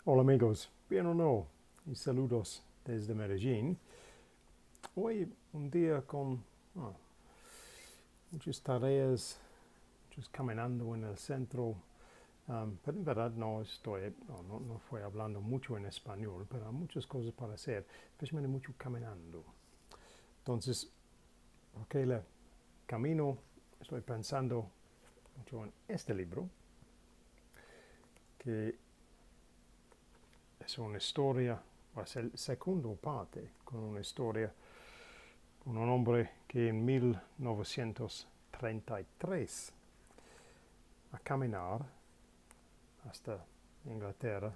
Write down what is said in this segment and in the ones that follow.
Hola amigos, bien o no, y saludos desde Medellín. Hoy un día con muchas tareas, muchos caminando en el centro, pero en verdad no fui hablando mucho en español, pero hay muchas cosas para hacer, especialmente mucho caminando. Entonces, ok, le camino, estoy pensando mucho en este libro, que es una historia, va a ser el segundo parte, con una historia con un hombre que en 1933 a caminar hasta Inglaterra,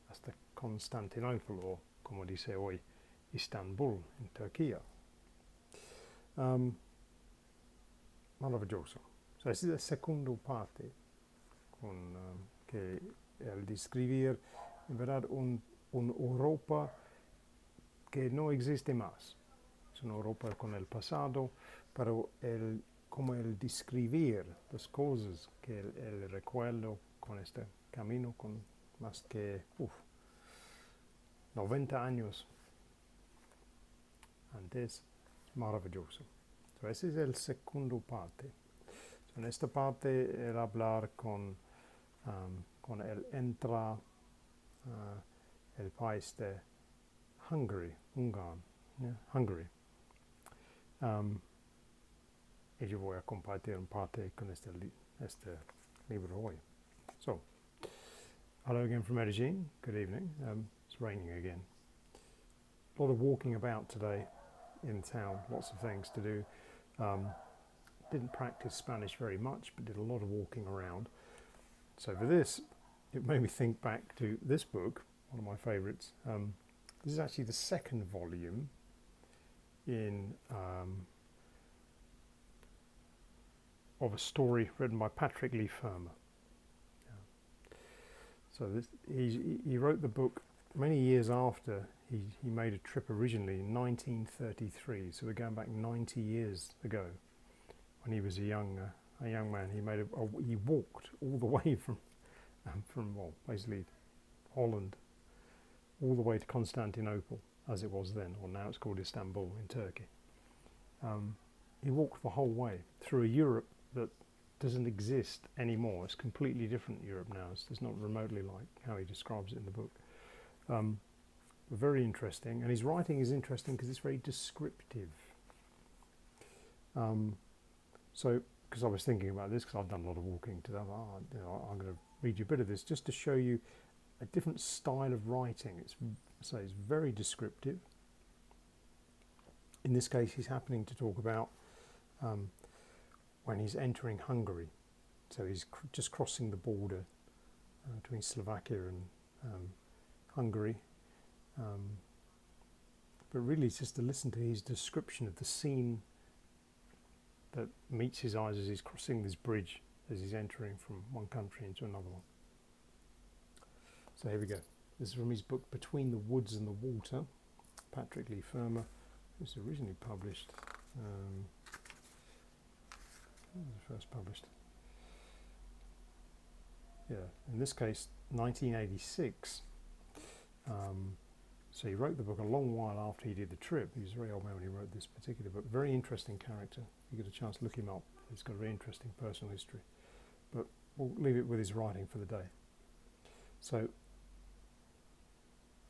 hasta Constantinopla, o como dice hoy, Estambul, en Turquía. Maravilloso. O sea, esa es la segunda parte, con que el describir, en verdad, un Europa que no existe más. Es una Europa con el pasado, pero como el describir las cosas que el recuerdo con este camino, con más que 90 años antes, maravilloso. So, ese es el segundo parte. So, en esta parte el hablar con él entra el país de Hungary, Hungary. Y yo voy a compartir un parte con este libro hoy. So, hello again from Medellin. Good evening. It's raining again. A lot of walking about today in town. Lots of things to do. Didn't practice Spanish very much, but did a lot of walking around. So for this, it made me think back to this book, one of my favourites. This is actually the second volume in of a story written by Leigh Fermor. So he wrote the book many years after he made a trip originally in 1933. So we're going back 90 years ago, when he was a young man. He walked all the way from basically Holland, all the way to Constantinople, as it was then, or now it's called Istanbul in Turkey. He walked the whole way through a Europe that doesn't exist anymore. It's completely different Europe now. It's not remotely like how he describes it in the book. Very interesting, and his writing is interesting because it's very descriptive. So, because I was thinking about this, because I've done a lot of walking today, I'm going to read you a bit of this just to show you a different style of writing. It's very descriptive. In this case, he's happening to talk about when he's entering Hungary. So he's just crossing the border between Slovakia and Hungary. But really it's just to listen to his description of the scene that meets his eyes as he's crossing this bridge, as he's entering from one country into another one. So here we go. This is from his book Between the Woods and the Water, Leigh Fermor. It was originally published. When was it first published? Yeah, in this case, 1986. So he wrote the book a long while after he did the trip. He was very old man when he wrote this particular book. Very interesting character. If you get a chance to look him up, he's got a very interesting personal history. But we'll leave it with his writing for the day. So,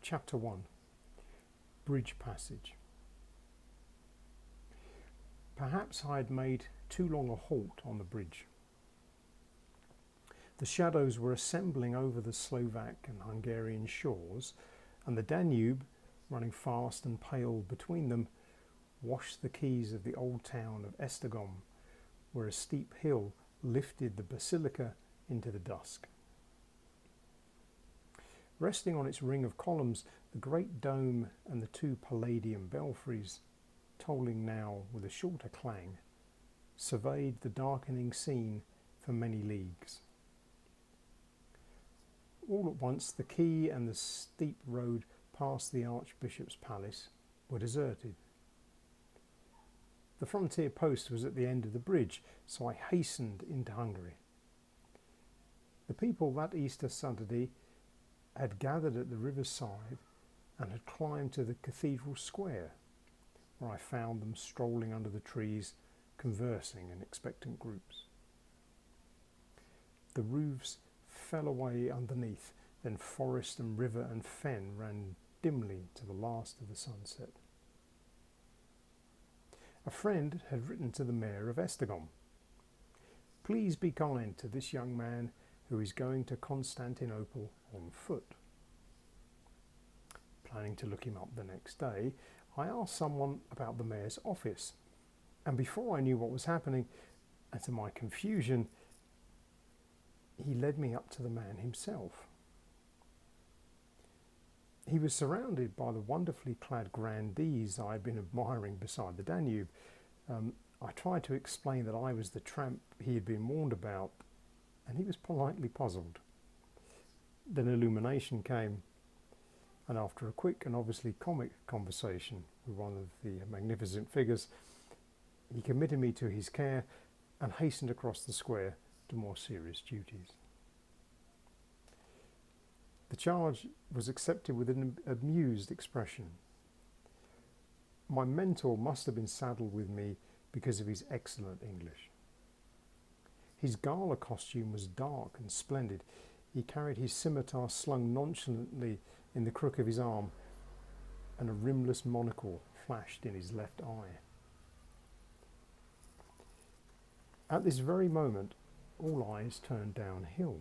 Chapter 1, Bridge Passage. Perhaps I had made too long a halt on the bridge. The shadows were assembling over the Slovak and Hungarian shores, and the Danube, running fast and pale between them, washed the quays of the old town of Esztergom, where a steep hill lifted the basilica into the dusk. Resting on its ring of columns, the great dome and the two Palladian belfries, tolling now with a shorter clang, surveyed the darkening scene for many leagues. All at once the quay and the steep road past the Archbishop's palace were deserted. The frontier post was at the end of the bridge, so I hastened into Hungary. The people that Easter Saturday had gathered at the river's side and had climbed to the cathedral square, where I found them strolling under the trees, conversing in expectant groups. The roofs fell away underneath, then forest and river and fen ran dimly to the last of the sunset. A friend had written to the mayor of Estegon, "Please be kind to this young man who is going to Constantinople on foot." Planning to look him up the next day, I asked someone about the mayor's office, and before I knew what was happening, and to my confusion, he led me up to the man himself. He was surrounded by the wonderfully clad grandees I had been admiring beside the Danube. I tried to explain that I was the tramp he had been warned about, and he was politely puzzled. Then illumination came, and after a quick and obviously comic conversation with one of the magnificent figures, he committed me to his care and hastened across the square to more serious duties. The charge was accepted with an amused expression. My mentor must have been saddled with me because of his excellent English. His gala costume was dark and splendid. He carried his scimitar slung nonchalantly in the crook of his arm, and a rimless monocle flashed in his left eye. At this very moment, all eyes turned downhill.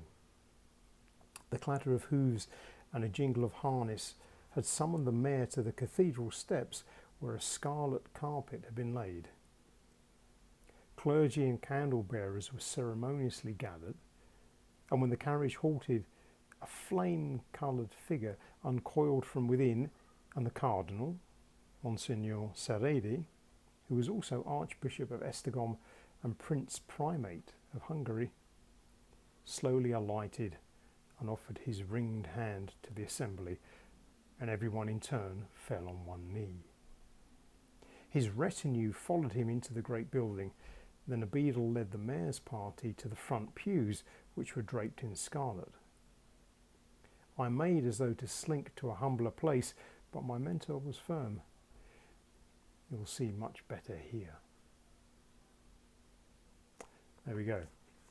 The clatter of hooves and a jingle of harness had summoned the mayor to the cathedral steps, where a scarlet carpet had been laid. Clergy and candle bearers were ceremoniously gathered, and when the carriage halted, a flame-coloured figure uncoiled from within, and the cardinal, Monsignor Seredi, who was also Archbishop of Esztergom and Prince Primate of Hungary, slowly alighted and offered his ringed hand to the assembly, and everyone in turn fell on one knee. His retinue followed him into the great building. Then a beadle led the mayor's party to the front pews, which were draped in scarlet. I made as though to slink to a humbler place, but my mentor was firm. "You will see much better here." There we go.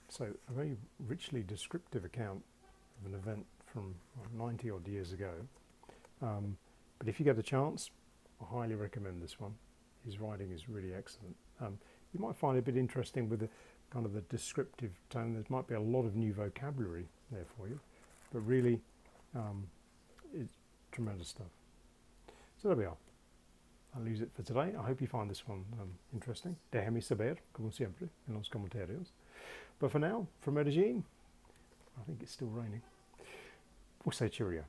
So a very richly descriptive account of an event from 90 odd years ago. But if you get a chance, I highly recommend this one. His writing is really excellent. You might find it a bit interesting with the kind of the descriptive tone. There might be a lot of new vocabulary there for you, but really it's tremendous stuff. So there we are. I'll leave it for today. I hope you find this one interesting. Déjame saber, como siempre, en los comentarios. But for now, from Medellin, I think it's still raining, we'll say cheerio.